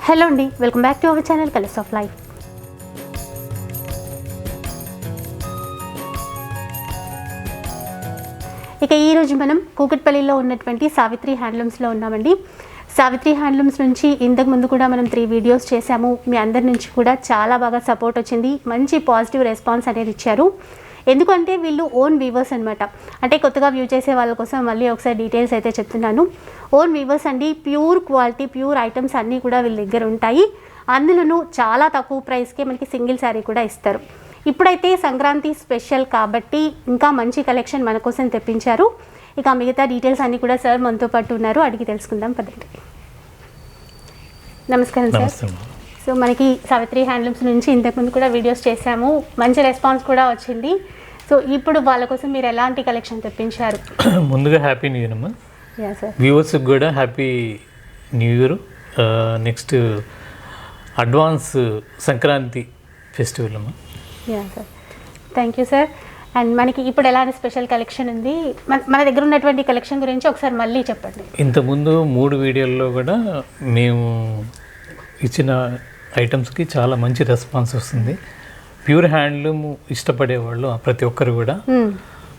Hello అండి, welcome back to our channel colours of life. ఇక ఈరోజు మనం కూకట్పల్లిలో ఉన్నటువంటి సావిత్రి హ్యాండ్లూమ్స్లో ఉన్నామండి. సావిత్రి హ్యాండ్లూమ్స్ నుంచి ఇంతకుముందు కూడా మనం 3 వీడియోస్ చేశాము. మీ అందరి నుంచి కూడా చాలా బాగా సపోర్ట్ వచ్చింది, మంచి పాజిటివ్ రెస్పాన్స్ అనేది ఇచ్చారు. ఎందుకంటే వీళ్ళు ఓన్ వీవర్స్ అనమాట. అంటే కొత్తగా వ్యూ చేసే వాళ్ళ కోసం మళ్ళీ ఒకసారి డీటెయిల్స్ అయితే చెప్తున్నాను. ఓన్ వీవర్స్ అండి, ప్యూర్ క్వాలిటీ, ప్యూర్ ఐటమ్స్ అన్నీ కూడా వీళ్ళ దగ్గర ఉంటాయి. అందులోనూ చాలా తక్కువ ప్రైస్కే మనకి సింగిల్ శారీ కూడా ఇస్తారు. ఇప్పుడైతే సంక్రాంతి స్పెషల్ కాబట్టి ఇంకా మంచి కలెక్షన్ మన కోసం తెప్పించారు. ఇక మిగతా డీటెయిల్స్ అన్నీ కూడా సార్ మనతో పాటు ఉన్నారు, అడిగి తెలుసుకుందాం పదండి. నమస్కారం సార్. సో మనకి సావిత్రి హ్యాండ్లూమ్స్ నుంచి ఇంతకుముందు కూడా వీడియోస్ చేశాము, మంచి రెస్పాన్స్ కూడా వచ్చింది. సో ఇప్పుడు వాళ్ళ కోసం మీరు ఎలాంటి కలెక్షన్ తెప్పించారు? ముందుగా హ్యాపీ న్యూ ఇయర్ అమ్మా. Yeah sir. వ్యూవర్స్కి కూడా happy new year. Next advance Sankranti festival అమ్మా. Yeah sir, thank you sir. And మనకి ఇప్పుడు ఎలాంటి స్పెషల్ కలెక్షన్ ఉంది, మన దగ్గర ఉన్నటువంటి కలెక్షన్ గురించి ఒకసారి మళ్ళీ చెప్పండి. ఇంతకుముందు 3 వీడియోల్లో కూడా మేము ఇచ్చిన ఐటమ్స్కి చాలా మంచి రెస్పాన్స్ వస్తుంది. ప్యూర్ హ్యాండ్లూమ్ ఇష్టపడేవాళ్ళు ప్రతి ఒక్కరు కూడా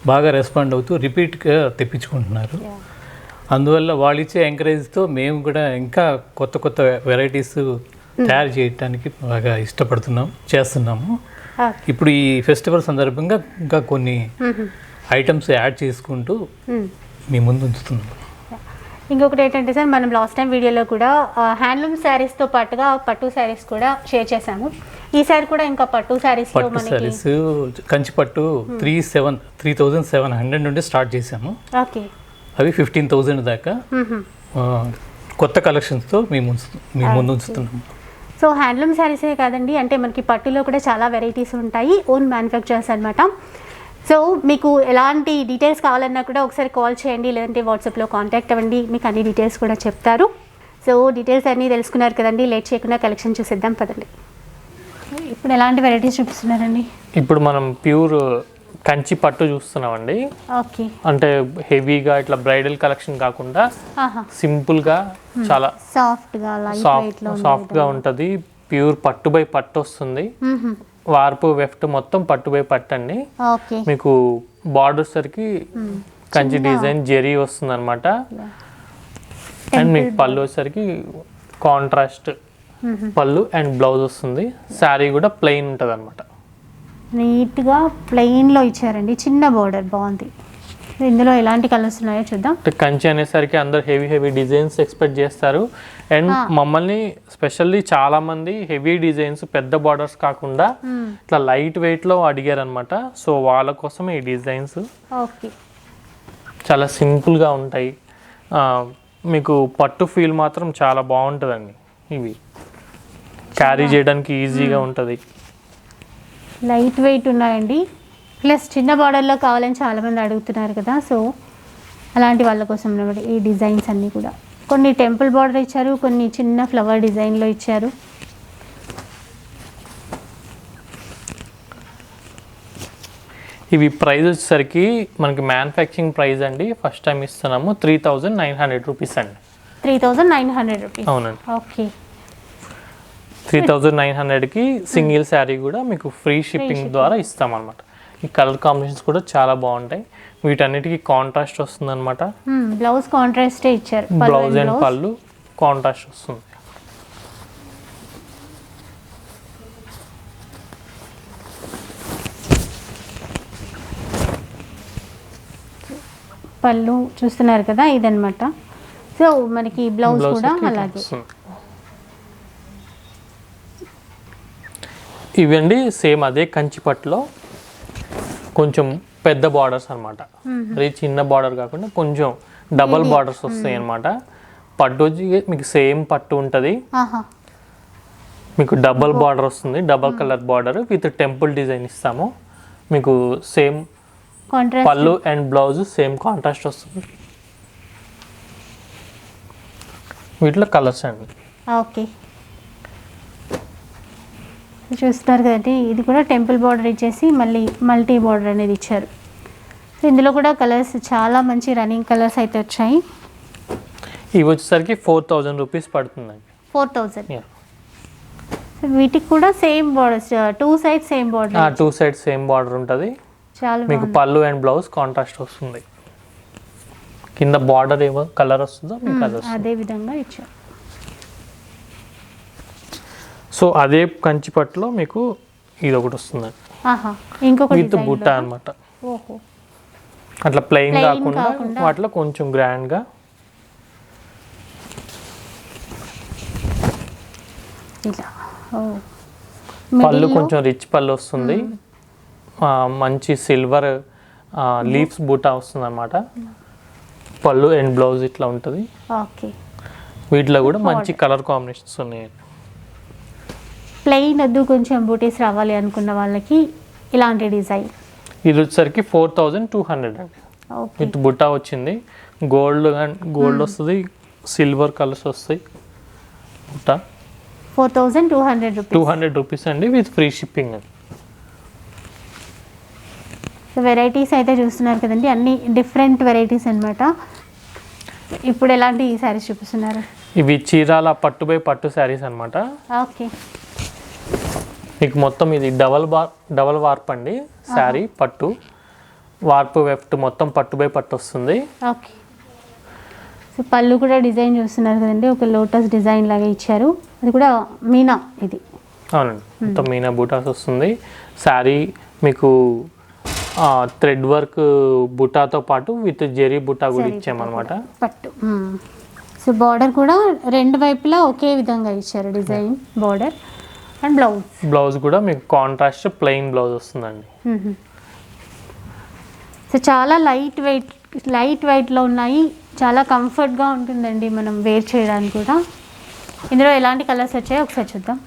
బాగా రెస్పాండ్ అవుతూ రిపీట్గా తెప్పించుకుంటున్నారు. అందువల్ల వాళ్ళు ఇచ్చే ఎంకరేజ్తో మేము కూడా ఇంకా కొత్త కొత్త వెరైటీస్ తయారు చేయడానికి బాగా చేస్తున్నాము. ఇప్పుడు ఈ ఫెస్టివల్ సందర్భంగా ఇంకా కొన్ని ఐటమ్స్ యాడ్ చేసుకుంటూ మీ ముందు ఉంచుతున్నాము. ఇంకొకటి ఏంటంటే సార్, మనం లాస్ట్ టైం వీడియోలో కూడా హ్యాండ్లూమ్ శారీస్తో పాటుగా పట్టు శారీస్ కూడా షేర్ చేసాము. ఈసారి కూడా ఇంకా పట్టు శారీస్ కంచి పట్టు 3,700 నుండి స్టార్ట్ చేసాము. ఓకే, అవి 15,000 దాకా కొత్త కలెక్షన్స్తో మీ ముందు ఉంచుతున్నాము. సో హ్యాండ్లూమ్ శారీసే కాదండి, అంటే మనకి పట్టులో కూడా చాలా వెరైటీస్ ఉంటాయి, ఓన్ మ్యానుఫ్యాక్చరర్స్ అనమాట. సో మీకు ఎలాంటి డీటెయిల్స్ కావాలన్నా కూడా ఒకసారి కాల్ చేయండి, లేదంటే వాట్సాప్లో కాంటాక్ట్ అవ్వండి, మీకు అన్ని డీటెయిల్స్ కూడా చెప్తారు. సో డీటెయిల్స్ అన్నీ తెలుసుకున్నారు కదండి, లేట్ చేయకుండా కలెక్షన్ చూసేద్దాం పదండి. ఇప్పుడు ఎలాంటి వెరైటీస్ చూపిస్తున్నారండి? ఇప్పుడు మనం ప్యూర్ కంచి పట్టు చూస్తున్నామండి. ఓకే, అంటే హెవీగా ఇట్లా బ్రైడల్ కలెక్షన్ కాకుండా సింపుల్గా చాలా సాఫ్ట్గా ఉంటుంది. ప్యూర్ పట్టు బై పట్టు వస్తుంది. వార్పు వెఫ్ట్ మొత్తం పట్టు బై పట్టు అండి. మీకు బార్డర్ సరికి కంచి డిజైన్ జెరీ వస్తుంది అనమాట. అండ్ మీకు పళ్ళు వచ్చేసరికి కాంట్రాస్ట్ పళ్ళు అండ్ బ్లౌజ్ వస్తుంది. శారీ కూడా ప్లెయిన్ ఉంటుంది అనమాట. నీట్గా ప్లెయిన్లో ఇచ్చారండి, చిన్న బార్డర్ బాగుంది. ఇందులో ఎలాంటి కలర్స్ ఉన్నాయో చూద్దాం. కంచి అనేసరికి అందరు హెవీ డిజైన్స్ ఎక్స్పెక్ట్ చేస్తారు. అండ్ మమ్మల్ని స్పెషల్లీ చాలా మంది హెవీ డిజైన్స్ పెద్ద బార్డర్స్ కాకుండా ఇట్లా లైట్ వెయిట్ లో అడిగారు అనమాట. సో వాళ్ళ కోసం ఈ డిజైన్స్ చాలా సింపుల్ గా ఉంటాయి. మీకు పట్టు ఫీల్ మాత్రం చాలా బాగుంటుందండి. ఇవి క్యారీ చేయడానికి ఈజీగా ఉంటుంది. లైట్ వెయిట్ ఉన్నాయండి, ప్లస్ చిన్న బార్డర్లో కావాలని చాలామంది అడుగుతున్నారు కదా. సో అలాంటి వాళ్ళ కోసం ఈ డిజైన్స్ అన్నీ కూడా కొన్ని టెంపుల్ బార్డర్ ఇచ్చారు, కొన్ని చిన్న ఫ్లవర్ డిజైన్లో ఇచ్చారు. ఇవి ప్రైస్ వచ్చేసరికి మనకి మ్యానుఫ్యాక్చరింగ్ ప్రైస్ అండి. ఫస్ట్ టైం ఇస్తున్నాము 3,900 రూపీస్ అండి. 3,900 రూపీస్. అవునండి. ఓకే, 3,900కి సింగిల్ శారీ కూడా మీకు ఫ్రీ షిప్పింగ్ ద్వారా ఇస్తామన్నమాట. ఈ కలర్ కాంబినేషన్స్ కూడా చాలా బాగుంటాయి. వీటన్నిటికీ కాంట్రాస్ట్ వస్తుంది అనమాట. బ్లౌజ్ కాంట్రాస్టే ఇచ్చారు, బ్లౌజ్ అండ్ పళ్ళు కాంట్రాస్ట్ వస్తుంది. పళ్ళు చూస్తున్నారు కదా, ఇదనమాట. సో మనకి బ్లౌజ్ కూడా అలాగే. ఇవండి సేమ్ అదే కంచి పట్టులో కొంచెం పెద్ద బార్డర్స్ అనమాట. అది చిన్న బార్డర్ కాకుండా కొంచెం డబల్ బార్డర్స్ వస్తాయి అనమాట. పట్టు వచ్చి మీకు సేమ్ పట్టు ఉంటుంది, మీకు డబల్ బార్డర్ వస్తుంది, double colour border with temple design ఇస్తాము. మీకు సేమ్ పళ్ళు అండ్ బ్లౌజ్ సేమ్ కాంట్రాస్ట్ వస్తుంది. వీటిలో కలర్స్ అండి. ఓకే, చూస్తున్నారు కదండి, ఇది కూడా టెంపుల్ బార్డర్ ఇచ్చేసి మళ్ళీ మల్టీ బార్డర్ అనేది ఇచ్చారు. ఇందులో కూడా కలర్స్ చాలా మంచి రన్నింగ్ కలర్స్ అయితే వచ్చాయి. ఇవి వచ్చేసరికి 4,000 రూపీస్ పడుతుందండి. 4,000. వీటికి కూడా same borders, 2 sides same border. 2 sides same border ఉంటుంది. చాలా మీకు పళ్ళు అండ్ బ్లౌజ్ కాంట్రాస్ట్ వస్తుంది. కింద బార్డర్ ఏమో కలర్ వస్తుందో మీకు అది వస్తుంది. అదే విధంగా ఇచ్చారు. సో అదే కంచి పట్టులో మీకు ఇది ఒకటి వస్తుంది ఇంకొక విత్ బుట్ట అనమాట. ఓహో, అట్లా ప్లెయిన్ Plain కాకుండా వాటిలో కొంచెం గ్రాండ్గా ఇలా. పళ్ళు కొంచెం రిచ్ పళ్ళు వస్తుంది. మంచి సిల్వర్ లీవ్స్ బూటా వస్తుంది అనమాట. పళ్ళు అండ్ బ్లౌజ్ ఇట్లా ఉంటుంది. ఓకే, వీటిలో కూడా మంచి కలర్ కాంబినేషన్స్ ఉన్నాయి. ప్లెయిన్ వద్దు కొంచెం బూటీస్ రావాలి అనుకున్న వాళ్ళకి ఇలాంటి డిజైన్. ఇది వచ్చేసరికి 4200 అండి. ఓకే, విత్ బుట్టా వచ్చింది. గోల్డ్ వస్తుంది, సిల్వర్ కలర్స్ వస్తాయి. బుట్టా 4200 రూపీస్. 200 రూపీస్ అండి విత్ ఫ్రీ షిప్పింగ్ అండి. సో వెరైటీస్ అయితే చూస్తున్నారు కదండి, అన్ని డిఫరెంట్ వెరైటీస్ అన్నమాట. ఇప్పుడు ఎలాంటి శారీస్ చూపిస్తున్నారు? ఇవి చీరాల పట్టుబై పట్టు శారీస్ అనమాట. ఓకే, మీకు మొత్తం ఇది డబల్ వార్ప్ అండి. శారీ పట్టు వార్పు వెఫ్ట్ మొత్తం పట్టుబై పట్టు వస్తుంది. ఓకే. సో పళ్ళు కూడా డిజైన్ చూస్తున్నారు కదండి, ఒక లోటస్ డిజైన్ లాగా ఇచ్చారు. అది కూడా మీనా. ఇది అవునండి, మొత్తం మీనా బూటాస్ వస్తుంది. శారీ మీకు థ్రెడ్ వర్క్ బుటాతో పాటు విత్ జెరీ బుటా కూడా ఇచ్చామన్నమాట. పట్టు. సో బార్డర్ కూడా రెండు వైపులా ఒకే విధంగా ఇచ్చారు డిజైన్, బార్డర్ అండ్ బ్లౌజ్ కూడా మీకు కాంట్రాస్ట్ ప్లెయిన్ బ్లౌజ్ వస్తుందండి. సో చాలా లైట్ వెయిట్లో ఉన్నాయి. చాలా కంఫర్ట్గా ఉంటుందండి మనం వేర్ చేయడానికి కూడా. ఇందులో ఎలాంటి కలర్స్ వచ్చాయో ఒకసారి చూద్దాం.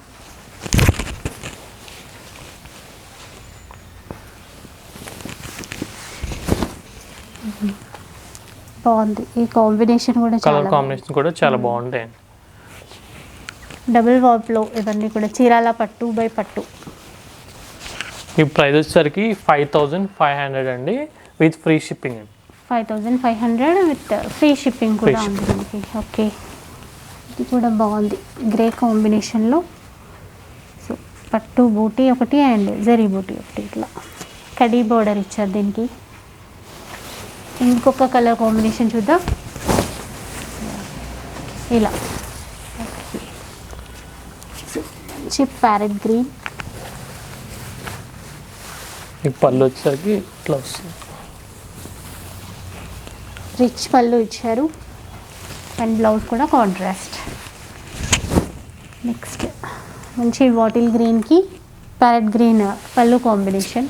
బాగుంది ఈ కాంబినేషన్ కూడా. కలర్ కాంబినేషన్ కూడా చాలా బాగుంటాయండి. డబుల్ వార్ప్లో ఇవన్నీ కూడా చీరాల పట్టు బై పట్టు. ఈ ప్రైస్ వచ్చేసరికి 5500 అండి విత్ ఫ్రీ షిప్పింగ్ అండి. 5500 విత్ ఫ్రీ షిప్పింగ్ కూడా ఉంది మనకి. ఓకే, ఇది కూడా బాగుంది గ్రే కాంబినేషన్లో. సో పట్టు బూటీ ఒకటి అండ్ జరీ బూటీ ఒకటి, ఇట్లా కడీ బోర్డర్ ఇచ్చారు దీనికి. ఇంకొక కలర్ కాంబినేషన్ చూద్దాం. ఇలా మంచి ప్యారెట్ గ్రీన్. ఈ పళ్ళు వచ్చేసరికి ఇట్లా వస్తుంది. రిచ్ పళ్ళు ఇచ్చారు అండ్ బ్లౌజ్ కూడా కాంట్రాస్ట్. నెక్స్ట్ మంచి బాటిల్ గ్రీన్కి ప్యారెట్ గ్రీన్ పళ్ళు కాంబినేషన్.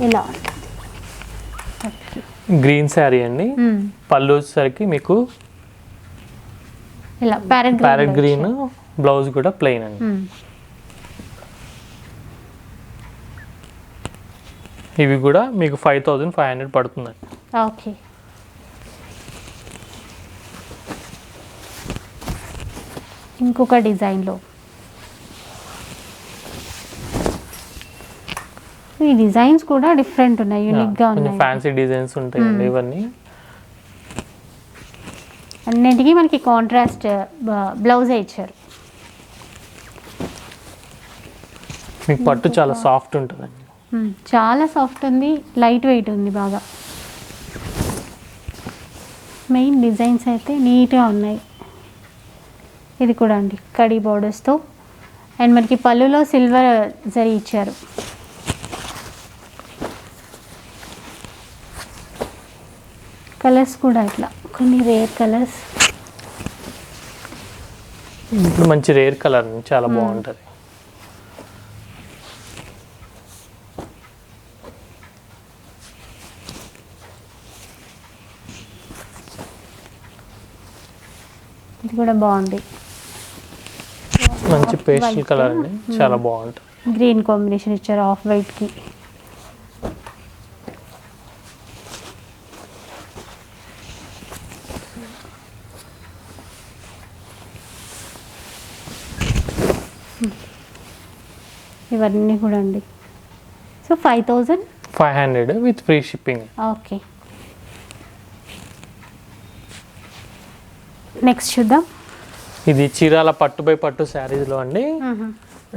ఇలా గ్రీన్ శారీ అండి. పళ్ళు వచ్చేసరికి మీకు ఇలా ప్యారెట్ గ్రీన్, బ్లౌజ్ కూడా ప్లెయిన్ అండి. ఇవి కూడా మీకు 5500 పడుతుందండి. ఓకే, ఇంకొక డిజైన్లో ఈ డిజైన్స్ కూడా డిఫరెంట్ ఉన్నాయి, యూనిక్గా ఉన్నాయి. ఫ్యాన్సీ డిజైన్స్ ఉంటాయండి ఇవన్నీ. అన్నింటికి మనకి కాంట్రాస్ట్ బ్లౌజే ఇచ్చారు. మీకు పట్టు చాలా సాఫ్ట్ ఉంటుందండి. చాలా సాఫ్ట్ ఉంది, లైట్ వెయిట్ ఉంది బాగా. మెయిన్ డిజైన్స్ అయితే నీట్గా ఉన్నాయి. ఇది కూడా అండి కడీ బోర్డర్స్తో అండ్ మనకి పళ్ళులో సిల్వర్ జరీ ఇచ్చారు. కలర్స్ కూడా ఇట్లా కొన్ని రేర్ కలర్స్. మంచి రేర్ కలర్ చాలా బాగుంటుంది. ఇది కూడా బాగుంది, మంచి పేస్టల్ కలర్ అండి, చాలా బాగుంటుంది. గ్రీన్ కాంబినేషన్ ఇచ్చారు ఆఫ్ వైట్కి. ఇవన్నీ కూడా అండి. So 5500 with free shipping. Okay, next చూద్దాం. ఇది చీరాల పట్టు బై పట్టు శారీస్లో అండి,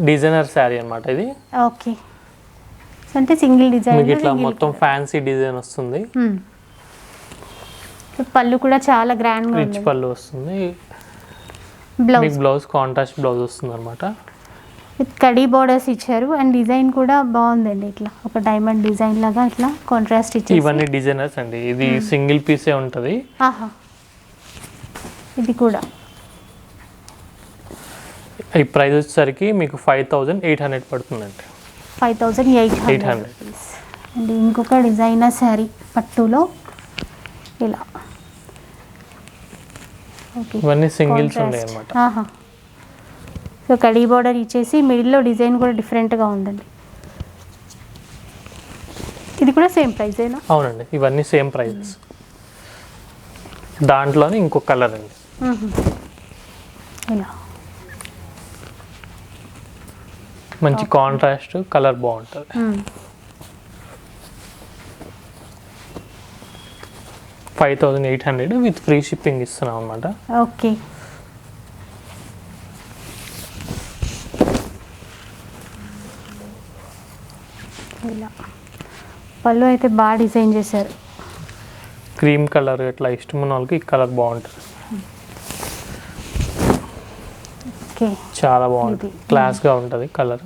డిజైనర్ శారీ అన్నమాట ఇది. ఓకే, అంటే సింగిల్ డిజైన్ మీకు ఇట్లా మొత్తం ఫ్యాన్సీ డిజైన్ వస్తుంది. పళ్ళు కూడా చాలా గ్రాండ్ గా రిచ్ ఉంది. పళ్ళు వస్తుంది. బ్లౌజ్ మీకు బ్లౌజ్ కాంట్రాస్ట్ బ్లౌజ్ వస్తుంది అనమాట. విత్ కడీ బోర్డర్స్ ఇచ్చారు అండ్ డిజైన్ కూడా బాగుందండి. ఇట్లా ఒక డైమండ్ డిజైన్ లాగా ఇట్లా కాంట్రాస్ట్ ఇచ్చారు. ఇవన్నీ డిజైనర్స్ అండి. ఇది సింగిల్ పీసే ఉంటుంది. ఆహా, ఇది కూడా ఈ ప్రైస్ వచ్చేసరికి మీకు 5800 పడుతుందండి. 5800 అండ్ ఇంకొక డిజైనర్ శారీ పట్టులో ఇలా. ఓకే, ఇవన్నీ సింగిల్స్ ఉన్నాయి అనమాట. ఆహా, సో కడీ బోర్డర్ ఇచ్చేసి మిడిల్లో డిజైన్ కూడా డిఫరెంట్గా ఉందండి. ఇది కూడా సేమ్ ప్రైజేనా? అవునండి, ఇవన్నీ సేమ్ ప్రైజెస్. దాంట్లోనే ఇంకొక కలర్ అండి. ఇలా మంచి కాంట్రాస్ట్ కలర్ బాగుంటుంది. 5800 విత్ ఫ్రీ షిప్పింగ్ ఇస్తున్నాం అనమాట. ఓకే, ఇలా పళ్ళు అయితే బాగా డిజైన్ చేశారు. క్రీమ్ కలర్ ఇట్లా ఇష్టం ఉన్న వాళ్ళకి ఈ కలర్ బాగుంటుంది. ఓకే, చాలా బాగుంటుంది, క్లాస్గా ఉంటుంది కలర్.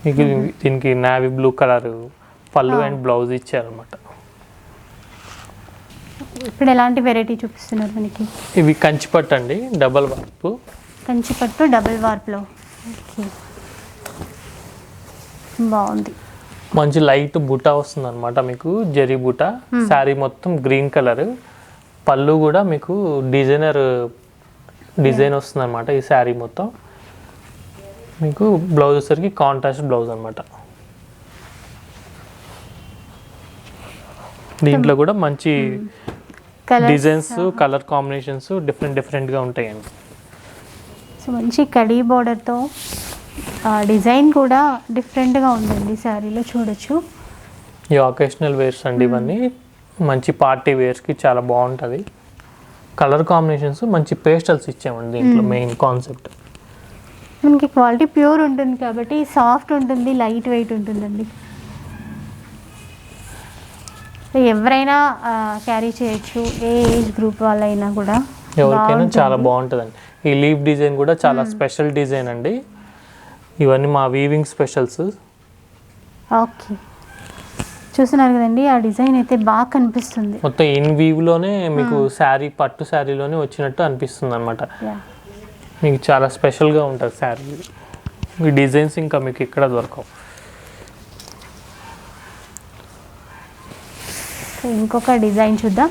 మీకు దీనికి నావీ బ్లూ కలర్ పళ్ళు అండ్ బ్లౌజ్ ఇచ్చారనమాట. ఇప్పుడు ఎలాంటి వెరైటీ చూపిస్తున్నారు మనకి? ఇవి కంచిపట్టు అండి, డబల్ వార్పు. కంచిపట్టు డబుల్ వార్ప్లో. ఓకే, బాగుంది. మంచి లైట్ బుటా వస్తుంది అనమాట మీకు, జరీ బుటా. శారీ మొత్తం గ్రీన్ కలర్. పళ్ళు కూడా మీకు డిజైన్ వస్తుంది అనమాట ఈ శారీ మొత్తం. మీకు బ్లౌజ్ వచ్చేసరికి కాంట్రాస్ట్ బ్లౌజ్ అనమాట. దీంట్లో కూడా మంచి డిజైన్స్ కలర్ కాంబినేషన్స్ డిఫరెంట్గా ఉంటాయండి. సో మంచి కడీ బోర్డర్తో డిజైన్ కూడా డిఫరెంట్గా ఉందండి శారీలో చూడొచ్చు. ఈ ఒకేషనల్ వేర్స్ అండి ఇవన్నీ. మంచి పార్టీ వేర్స్కి చాలా బాగుంటుంది. కలర్ కాంబినేషన్స్ మంచి పేస్టల్స్ ఇచ్చామండి దీంట్లో. మెయిన్ కాన్సెప్ట్ మనకి క్వాలిటీ ప్యూర్ ఉంటుంది కాబట్టి సాఫ్ట్ ఉంటుంది, లైట్ వెయిట్ ఉంటుందండి. ఎవరైనా క్యారీ చేయొచ్చు, ఏ ఏజ్ గ్రూప్ వాళ్ళైనా కూడా ఎవరికైనా చాలా బాగుంటుందండి. ఈ లీఫ్ డిజైన్ కూడా చాలా స్పెషల్ డిజైన్ అండి. ఇవన్నీ మా వీవింగ్ స్పెషల్స్. ఓకే, చూస్తున్నారు కదండి, ఆ డిజైన్ అయితే బాగా కనిపిస్తుంది. మొత్తం ఇన్ వీవ్లోనే మీకు శారీ పట్టు శారీలోనే వచ్చినట్టు అనిపిస్తుంది అనమాట. మీకు చాలా స్పెషల్గా ఉంటుంది శారీ. ఈ డిజైన్స్ ఇంకా మీకు ఇక్కడ దొరకవు. ఇంకొక డిజైన్ చూద్దాం.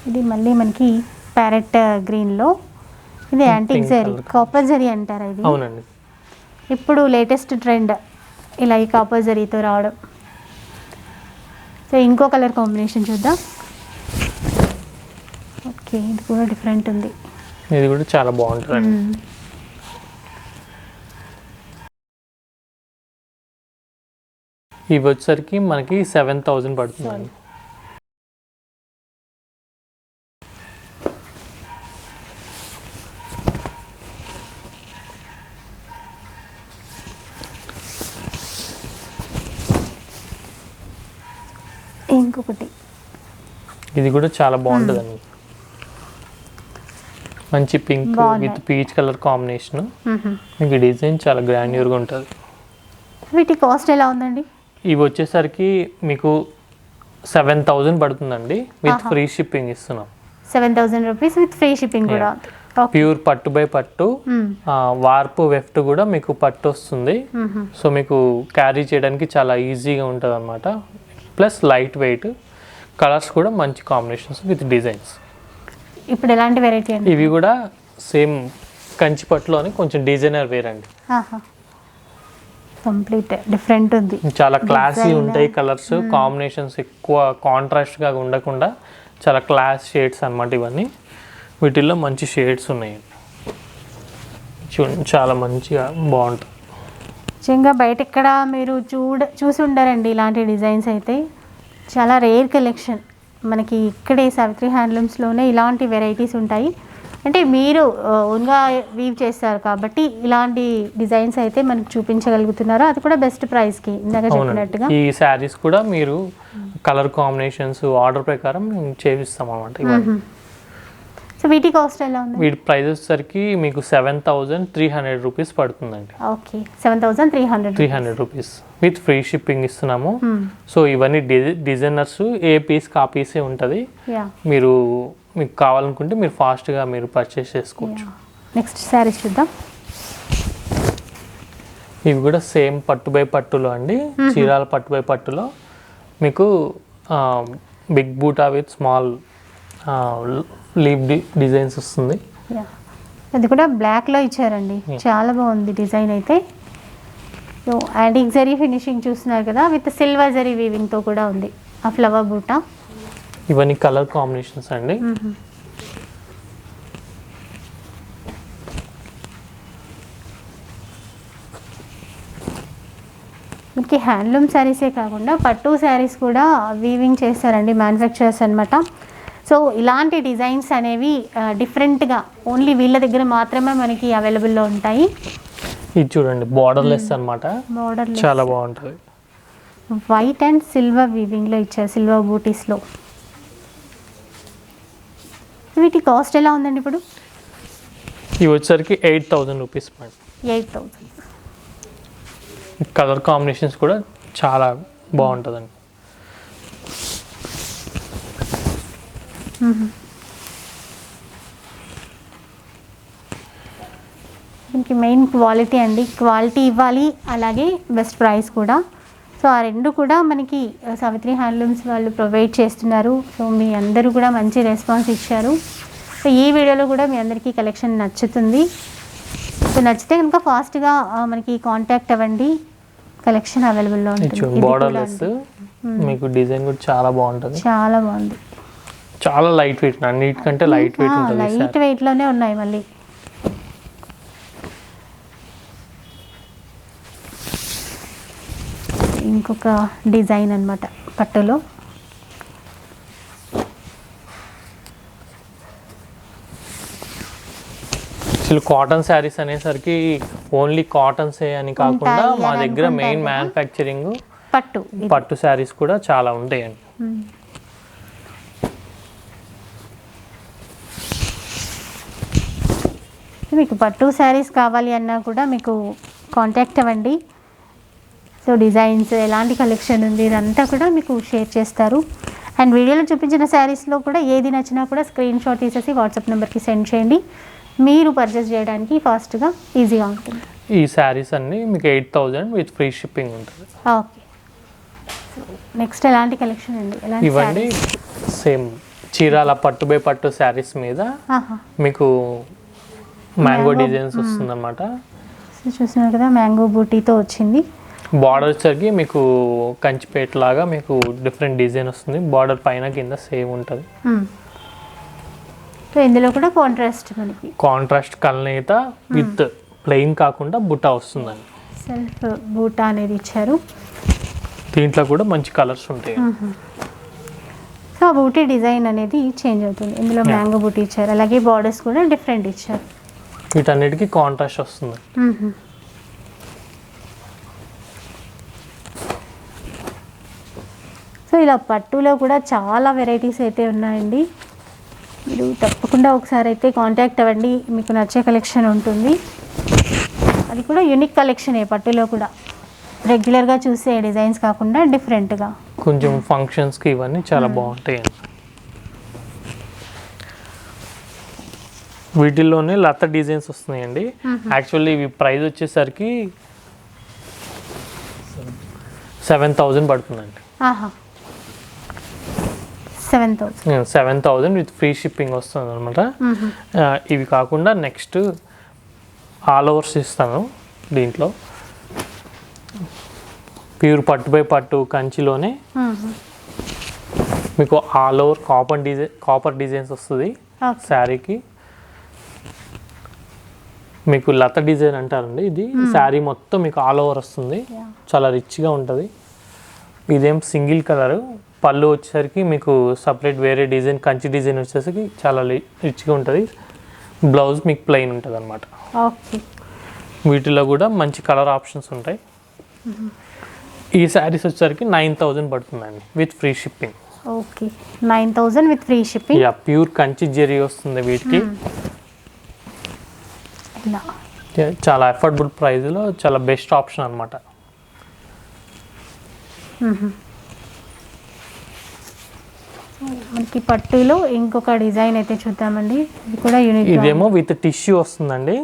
ఇది మళ్ళీ మనకి ప్యారెట్ గ్రీన్లో. ఇది యాంటిక్ జరీ, కాపర్ జరీ అంటారా ఇది? అవునండి, ఇప్పుడు లేటెస్ట్ ట్రెండ్ ఇలా ఈ కాపర్ జరీతో రావడం. సో ఇంకో కలర్ కాంబినేషన్ చూద్దాం. ఓకే, ఇది కూడా డిఫరెంట్ ఉంది. ఇది కూడా చాలా బాగుంటుంది. ఇవి వచ్చేసరికి మనకి 7000 పడుతుంది. ఇంకొకటి ఇది కూడా చాలా బాగుంటుందండి. మంచి pink with peach colour combination. మీకు డిజైన్ చాలా గ్రాండ్యూర్గా ఉంటుంది. వీటి కాస్ట్ ఎలా ఉందండి? ఇవి వచ్చేసరికి మీకు 7000 పడుతుందండి విత్ ఫ్రీ షిప్పింగ్ ఇస్తున్నాం. 7000 రూపీస్ విత్ ఫ్రీ షిప్పింగ్ కూడా. ప్యూర్ పట్టు బై పట్టు, వార్పు వెఫ్ట్ కూడా మీకు పట్టు వస్తుంది. సో మీకు క్యారీ చేయడానికి చాలా ఈజీగా ఉంటుంది అనమాట. ప్లస్ లైట్ వెయిట్, కలర్స్ కూడా మంచి కాంబినేషన్స్ విత్ డిజైన్స్. ఇప్పుడు ఎలాంటి వెరైటీ అండి? ఇవి కూడా సేమ్ కంచిపట్టులోని కొంచెం డిజైనర్ వేర్ అండి. కంప్లీట్ డిఫరెంట్ ఉంది. చాలా క్లాసీ ఉంటాయి కలర్స్ కాంబినేషన్స్. ఎక్కువ కాంట్రాస్ట్గా ఉండకుండా చాలా క్లాస్ షేడ్స్ అన్నమాట ఇవన్నీ. వీటిల్లో మంచి షేడ్స్ ఉన్నాయి. చాలా మంచిగా బాగుంటుంది. నిజంగా బయట ఎక్కడ మీరు చూసి ఉండరండి ఇలాంటి డిజైన్స్ అయితే. చాలా రేర్ కలెక్షన్ మనకి ఇక్కడే సావిత్రి హ్యాండ్లూమ్స్లోనే ఇలాంటి వెరైటీస్ ఉంటాయి. అంటే మీరు ఓన్గా వీవ్ చేస్తారు కాబట్టి ఇలాంటి డిజైన్స్ అయితే మనకు చూపించగలుగుతున్నారు, అది కూడా బెస్ట్ ప్రైస్కి ఇందాక చెప్పినట్టుగా. ఈ శారీస్ కూడా మీరు కలర్ కాంబినేషన్స్ ఆర్డర్ ప్రకారం మేము చేపిస్తాం అన్నమాట ఇవన్నీ. సో వీటి కాస్ట్ ఎలా ఉంది? వీటి ప్రైస్ వచ్చేసరికి మీకు 7,300 రూపీస్ పడుతుందండి. Okay, 7,300 rupees with free shipping ఇస్తున్నాము. సో ఇవన్నీ డిజైనర్స్ ఏ పీస్ కా పీసే ఉంటుంది. మీకు కావాలనుకుంటే మీరు ఫాస్ట్గా మీరు పర్చేస్ చేసుకోవచ్చు. నెక్స్ట్ శారీస్ చూద్దాం. ఇవి కూడా సేమ్ పట్టు బై పట్టులో అండి, చీరాల పట్టు బై పట్టులో మీకు బిగ్ బూటా విత్ స్మాల్ లీవ్ డిజైన్స్ వస్తుంది. అది కూడా బ్లాక్లో ఇచ్చారండి, చాలా బాగుంది డిజైన్ అయితే. సో యాంటిక్ జరీ ఫినిషింగ్ చూస్తున్నారు కదా, విత్ సిల్వర్ జరీ వీవింగ్తో కూడా ఉంది ఆ ఫ్లవర్ బూటా. ఇవన్నీ కలర్ కాంబినేషన్స్ అండి. మనకి హ్యాండ్లూమ్ శారీసే కాకుండా పట్టు శారీస్ కూడా వీవింగ్ చేస్తారండి మ్యానుఫ్యాక్చరర్స్ అనమాట. సో ఇలాంటి డిజైన్స్ అనేవి డిఫరెంట్గా ఓన్లీ వీళ్ళ దగ్గర మాత్రమే మనకి అవైలబుల్లో ఉంటాయి. ఇది చూడండి బార్డర్లెస్ అనమాట, బార్డర్లెస్ చాలా బాగుంటుంది. వైట్ అండ్ సిల్వర్ వీవింగ్లో ఇచ్చారు, సిల్వర్ బూటీస్లో. వీటి కాస్ట్ ఎలా ఉందండి ఇప్పుడు? ఇవి వచ్చేసరికి 8,000 రూపీస్ మేడం. 8,000. కలర్ కాంబినేషన్స్ కూడా చాలా బాగుంటుందండి. దీనికి మెయిన్ క్వాలిటీ అండి, క్వాలిటీ ఇవ్వాలి అలాగే బెస్ట్ ప్రైస్ కూడా. సో ఆ రెండు కూడా మనకి సావిత్రి హ్యాండ్లూమ్స్ వాళ్ళు ప్రొవైడ్ చేస్తున్నారు. సో మీ అందరూ కూడా మంచి రెస్పాన్స్ ఇచ్చారు. సో ఈ వీడియోలో కూడా మీ అందరికీ కలెక్షన్ నచ్చుతుంది. సో నచ్చితే కనుక ఫాస్ట్గా మనకి కాంటాక్ట్ అవ్వండి, కలెక్షన్ అవైలబుల్లో ఉంటుంది. బార్డర్లెస్ మీకు డిజైన్ కూడా చాలా బాగుంటుంది, చాలా బాగుంది. చాలా లైట్ వెయిట్, అన్నిటికంటే లైట్ వెయిట్ ఉంటుంది. లైట్ వెయిట్లోనే ఉన్నాయి మళ్ళీ. ఇంకొక డిజైన్ అన్నమాట పట్టులో. అసలు కాటన్ శారీస్ అనేసరికి ఓన్లీ కాటన్సే అని కాకుండా మా దగ్గర మెయిన్ మ్యానుఫ్యాక్చరింగ్ పట్టు శారీస్ కూడా చాలా ఉంటాయండి. మీకు పట్టు శారీస్ కావాలి అన్నా కూడా మీకు కాంటాక్ట్ అవ్వండి. సో డిజైన్స్ ఎలాంటి కలెక్షన్ ఉంది ఇదంతా కూడా మీకు షేర్ చేస్తారు. అండ్ వీడియోలో చూపించిన శారీస్లో కూడా ఏది నచ్చినా కూడా స్క్రీన్ షాట్ తీసేసి వాట్సాప్ నెంబర్కి సెండ్ చేయండి, మీరు పర్చేస్ చేయడానికి ఫాస్ట్గా ఈజీగా ఉంటుంది. ఈ శారీస్ అన్నీ మీకు 8,000 విత్ ఫ్రీ షిప్పింగ్ ఉంటుంది. ఓకే, సో నెక్స్ట్ ఎలాంటి కలెక్షన్ అండి? ఇవన్నీ సేమ్ చీరాల పట్టు బై పట్టు శారీస్ మీద మీకు మ్యాంగో డిజైన్స్ వస్తుంది అనమాట. చూస్తున్నారు కదా, మ్యాంగో బూటీతో వచ్చింది. బార్డర్ వచ్చరికి మీకు కంచిపేట లాగా మీకు డిఫరెంట్ డిజైన్ వస్తుంది. బార్డర్ పైన కింద సేమ్ ఉంటుంది. సో ఇందులో కూడా కాంట్రాస్ట్, మనకి కాంట్రాస్ట్ కలనేత విత్ ప్లెయిన్ కాకుండా బుట్ట వస్తుందండి. సెల్ఫ్ బూటా అనేది ఇచ్చారు. దీంట్లో కూడా మంచి కలర్స్ ఉంటాయి. సో ఆ బూటీ డిజైన్ అనేది చేంజ్ అవుతుంది. ఇందులో మ్యాంగో బూటీ ఇచ్చారు, అలాగే బార్డర్స్ కూడా డిఫరెంట్ ఇచ్చారు. వీటన్నిటికీ కాంట్రాస్ట్ వస్తుంది. సో ఇలా పట్టులో కూడా చాలా వెరైటీస్ అయితే ఉన్నాయండి. మీరు తప్పకుండా ఒకసారి అయితే కాంటాక్ట్ అవ్వండి, మీకు నచ్చే కలెక్షన్ ఉంటుంది. అది కూడా యూనిక్ కలెక్షనే, పట్టులో కూడా రెగ్యులర్గా చూసే డిజైన్స్ కాకుండా డిఫరెంట్గా కొంచెం ఫంక్షన్స్కి ఇవన్నీ చాలా బాగుంటాయి. వీటిల్లోనే లత డిజైన్స్ వస్తున్నాయండి. యాక్చువల్లీ ఇవి ప్రైస్ వచ్చేసరికి 7,000 పడుతుందండి. 7,000 విత్ ఫ్రీ షిప్పింగ్ వస్తుంది అనమాట. ఇవి కాకుండా నెక్స్ట్ ఆల్ ఓవర్స్ ఇస్తాను. దీంట్లో ప్యూర్ పట్టు బై పట్టు కంచిలోనే మీకు ఆల్ ఓవర్ కాపర్ డిజైన్స్ వస్తుంది శారీకి. మీకు లత డిజైన్ అంటారండి. ఇది శారీ మొత్తం మీకు ఆల్ ఓవర్ వస్తుంది, చాలా రిచ్గా ఉంటుంది. ఇదేం సింగిల్ కలర్ పళ్ళు వచ్చేసరికి మీకు సపరేట్ వేరే డిజైన్ కంచి డిజైన్ వచ్చేసరికి చాలా రిచ్గా ఉంటుంది. బ్లౌజ్ మీకు ప్లెయిన్ ఉంటుంది అనమాట. ఓకే. వీటిలో కూడా మంచి కలర్ ఆప్షన్స్ ఉంటాయి. ఈ శారీస్ వచ్చేసరికి 9,000 పడుతుందండి with free shipping. Okay, 9,000 with free shipping. Yeah, pure Kanchi zari వస్తుంది వీటికి. ఇలా చాలా అఫోర్డబుల్ ప్రైస్లో చాలా బెస్ట్ ఆప్షన్ అనమాట. మనకి పట్టులో ఇంకొక డిజైన్ అయితే చూద్దామండి. ఇది కూడా యూనిక్. ఇదేమో విత్ టిష్యూ వస్తుందండి.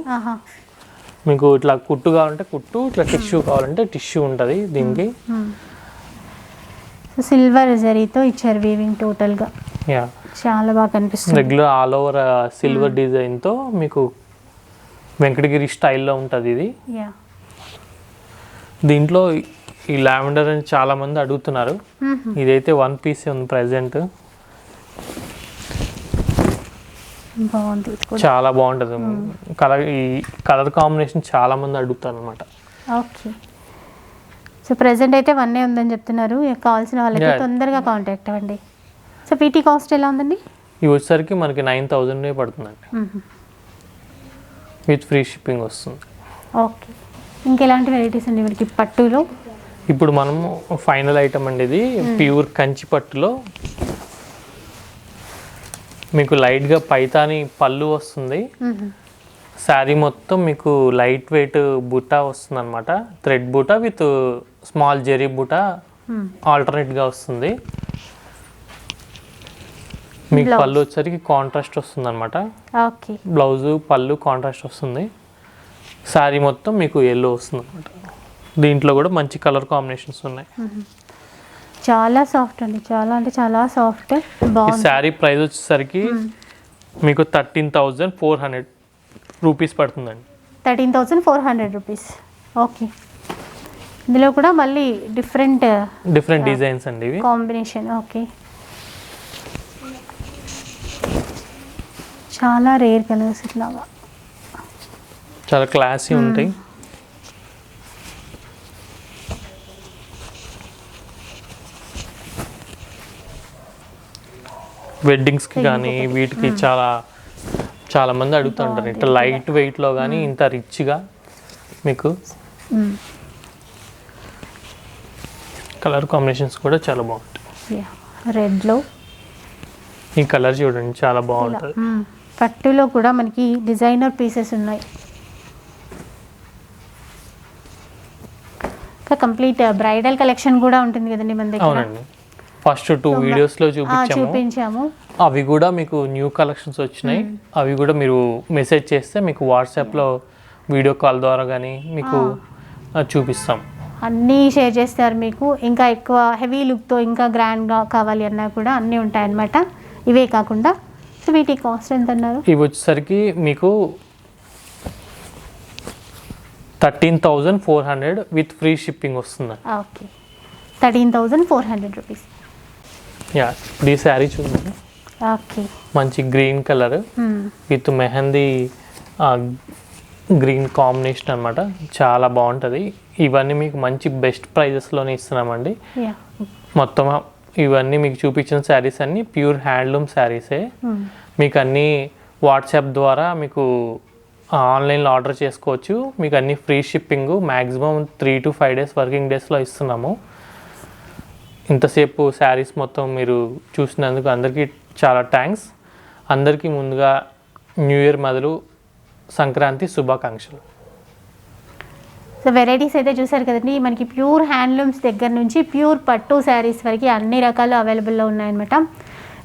మీకు ఇట్లా కుట్టు కావాలంటే కుట్టు, ఇట్లా టిష్యూ కావాలంటే టిష్యూ ఉంటుంది దీనికి. సిల్వర్ జరీతో ఇచ్చారు వీవింగ్ టోటల్గా. యా, చాలా బాగా కనిపిస్తుంది. రెగ్యులర్ ఆల్ ఓవర్ సిల్వర్ డిజైన్తో మీకు వెంకటగిరి స్టైల్లో ఉంటుంది ఇది. యా, దీంట్లో ఈ లావెండర్ అని చాలా మంది అడుగుతున్నారు. ఇదైతే 1 పీస్ ఉంది ప్రెసెంట్. బాగుంది, చాలా బాగుంటుంది కలర్. ఈ కలర్ కాంబినేషన్ చాలా మంది అడుగుతారు అనమాట. ఓకే. సో ప్రెసెంట్ అయితే 1 ఉందని చెప్తున్నారు. కావాల్సిన వాళ్ళకి తొందరగా కాంటాక్ట్ అవ్వండి. సో వీటి కాస్ట్ ఎలా ఉందండి? ఇవి వచ్చేసరికి మనకి 9,000 పడుతుందండి విత్ ఫ్రీ షిప్పింగ్ వస్తుంది. ఓకే. ఇంకెలాంటి వెరైటీస్ అండి మనకి పట్టులో? ఇప్పుడు మనము ఫైనల్ ఐటమ్ అండి ఇది. ప్యూర్ కంచి పట్టులో మీకు లైట్గా పైతాని పళ్ళు వస్తుంది. శారీ మొత్తం మీకు లైట్ వెయిట్ బుటా వస్తుంది అనమాట. థ్రెడ్ బుటా విత్ స్మాల్ జెరీ బుటా ఆల్టర్నేట్గా వస్తుంది. మీకు పళ్ళు వచ్చేసరికి కాంట్రాస్ట్ వస్తుంది అనమాట. ఓకే. బ్లౌజు పళ్ళు కాంట్రాస్ట్ వస్తుంది. శారీ మొత్తం మీకు ఎల్లో వస్తుంది అనమాట. దీంట్లో కూడా మంచి కలర్ కాంబినేషన్స్ ఉన్నాయి. చాలా సాఫ్ట్ అండి, చాలా అంటే చాలా సాఫ్ట్. ఈ శారీ ప్రైస్ వచ్చేసరికి మీకు 13,400 రూపీస్ పడుతుందండి. 13,400 రూపీస్. ఓకే. ఇందులో కూడా మళ్ళీ డిఫరెంట్ డిజైన్స్ అండి ఇవి, కాంబినేషన్. ఓకే. చాలా రేర్ కలర్స్ ఇట్లాగా చాలా క్లాసీ ఉంటాయి. వెడ్డింగ్స్కి కానీ వీటికి చాలా మంది అడుగుతుంటారు. ఇంత లైట్ వెయిట్లో కానీ ఇంత రిచ్గా మీకు కలర్ కాంబినేషన్స్ కూడా చాలా బాగుంటాయి. రెడ్లో ఈ కలర్ చూడండి చాలా బాగుంటుంది. పట్టులో కూడా మనకి డిజైనర్ పీసెస్ ఉన్నాయి. కంప్లీట్ బ్రైడల్ కలెక్షన్ కూడా ఉంటుంది కదండి మన దగ్గర. అవునండి, ఫస్ట్ 2 వీడియోస్లో చూపించాము. అవి కూడా మీకు న్యూ కలెక్షన్స్ వచ్చినాయి. అవి కూడా మీరు మెసేజ్ చేస్తే మీకు వాట్సాప్లో వీడియో కాల్ ద్వారా కానీ మీకు చూపిస్తాం. అన్నీ షేర్ చేస్తారు మీకు. ఇంకా ఎక్కువ హెవీ లుక్తో ఇంకా గ్రాండ్గా కావాలి అన్నా కూడా అన్నీ ఉంటాయన్నమాట. ఇవే కాకుండా సో వీటి కాస్ట్ ఎంత అన్నారు? ఇవి వచ్చేసరికి మీకు 13,400 విత్ ఫ్రీ షిప్పింగ్ వస్తుంది. Okay, 13,400 rupees. యా, ఇప్పుడు ఈ శారీ చూడండి. ఓకే, మంచి green colour with mehndi green combination అనమాట. చాలా బాగుంటుంది. ఇవన్నీ మీకు మంచి బెస్ట్ ప్రైజెస్లోనే ఇస్తున్నామండి. మొత్తం ఇవన్నీ మీకు చూపించిన శారీస్ అన్నీ ప్యూర్ హ్యాండ్లూమ్ శారీసే. మీకు అన్నీ వాట్సాప్ ద్వారా మీకు ఆన్లైన్లో ఆర్డర్ చేసుకోవచ్చు. మీకు అన్నీ free shipping maximum 3 to 5 days working డేస్లో ఇస్తున్నాము. ఇంతసేపు శారీస్ మొత్తం మీరు చూసినందుకు అందరికీ చాలా థ్యాంక్స్. అందరికీ ముందుగా న్యూ ఇయర్ మొదలు సంక్రాంతి శుభాకాంక్షలు. సో వెరైటీస్ అయితే చూసారు కదండి. మనకి ప్యూర్ హ్యాండ్లూమ్స్ దగ్గర నుంచి ప్యూర్ పట్టు శారీస్ వరకు అన్ని రకాలు అవైలబుల్లో ఉన్నాయన్నమాట.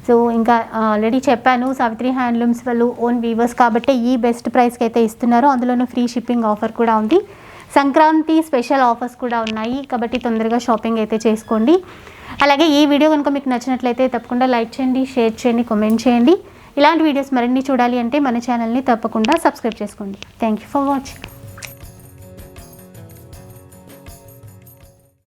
సో ఇంకా ఆల్రెడీ చెప్పాను, సావిత్రి హ్యాండ్లూమ్స్ వాళ్ళు ఓన్ వీవర్స్ కాబట్టి ఈ బెస్ట్ ప్రైస్కి అయితే ఇస్తున్నారు. అందులోనూ ఫ్రీ షిప్పింగ్ ఆఫర్ కూడా ఉంది. సంక్రాంతి స్పెషల్ ఆఫర్స్ కూడా ఉన్నాయి కాబట్టి తొందరగా షాపింగ్ అయితే చేసుకోండి. అలాగే ఈ వీడియో కనుక మీకు నచ్చినట్లయితే తప్పకుండా లైక్ చేయండి, షేర్ చేయండి, కామెంట్ చేయండి. ఇలాంటి వీడియోస్ మరిన్ని చూడాలి అంటే మన ఛానల్ని తప్పకుండా సబ్స్క్రైబ్ చేసుకోండి. Thank you for watching.